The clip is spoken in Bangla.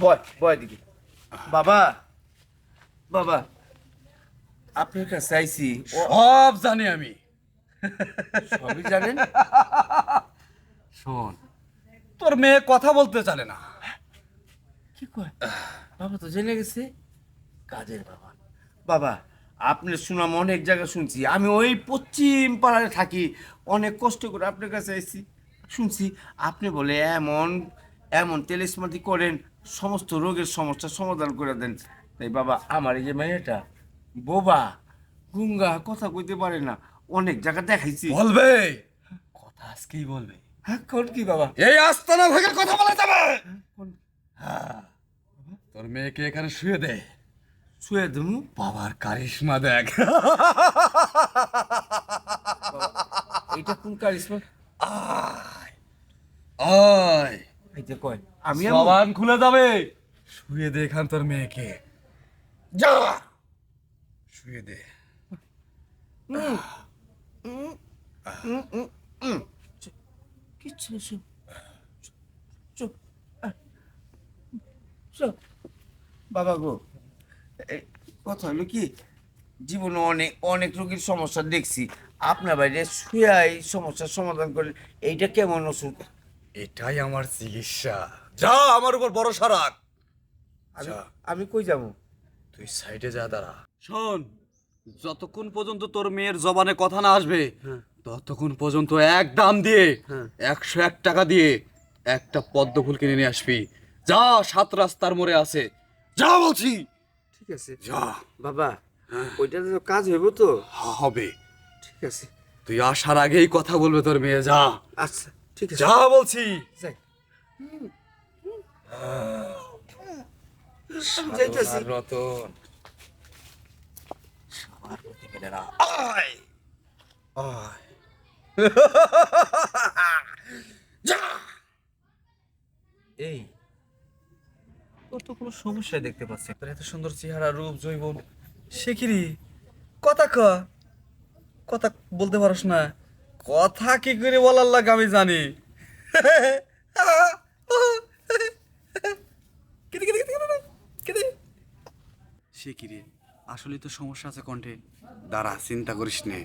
বয় বয় দিকে বাবা বাবা আপনার কাছে আইছি সব জানি আমি। সবই জানেন। শোন, তোর মেয়ে কথা বলতে জানে না। কি কয় বাবা তো জেনে গেছে কাজের বাবা। বাবা আপনার সুনাম অনেক জায়গায় শুনছি, আমি ওই পশ্চিম পাড়ায় থাকি, অনেক কষ্ট করে আপনার কাছে এসেছি। শুনছি আপনি বলে এমন এমন তেলেসমাতি করেন, সমস্ত রোগের সমস্যার সমাধান করে দেন। তাই বাবা আমার এই যে মেয়েটা বোবা গুঙ্গা কথা কইতে পারে না, অনেক জায়গা দেখাইছি। বলবে, কথা আজকেই বলবে। হ্যাঁ কোন কি বাবা? এই আস্তানা ভেঙে কথা বলা যাবে? কোন হ্যাঁ, তোর মেয়েকে এখানে শুয়ে দে। শুয়ে দেবো? বাবার কারিশমা দেখ। এইটা কোন কারিশমা? আয় আয়, এই যে কয় আমি জবান খুলে যাবে। শুয়ে দে এখান তোর মেয়েকে, যা শুয়ে দে। কিচ্ছু চুপ চুপ চুপ। বাবা গো, এই কথা হলো কি, জীবনে অনেক অনেক রোগীর সমস্যা দেখছি, আপনার বাইরে শুয়াই সমস্যার সমাধান করেন, এইটা কেমন ওষুধ? এটাই আমার চিকিৎসা। যা, আমার উপর ভরসা রাখ। আমি যা, আমি কই যাবো? তুই সাইডে যা, দাঁড়া। শোন, যতক্ষণ পর্যন্ত তোর মেয়ের জবানে কথা না আসবে, ততক্ষণ পর্যন্ত এক দাম দিয়ে 101 টাকা দিয়ে একটা পদ্ম ফুল কিনে নিয়ে আসবি। যা, 7 রাস্তার মোড়ে আছে, যা বলছি। ঠিক আছে যা। বাবা, ওইটাতে তো কাজ হইব তো? হবে। ঠিক আছে তুই আসার আগেই কথা বলবে তোর মেয়ে। যা, আচ্ছা ঠিক আছে যা বলছি। যাই। সাধনার রতন, সবার প্রতি মেলেরা। আয় আয়, যা। এই, তোর তো কোনো সমস্যা দেখতে পাচ্ছি। তোর এত সুন্দর চেহারা, রূপ, জৈবন, সে কি রে? কথা ক, কথা বলতে পারস না? কথা কি করে বলার লাগে আমি জানি। সে কি রে? আসলে তো সমস্যা আছে কণ্ঠে। দাঁড়া, চিন্তা করিস নে।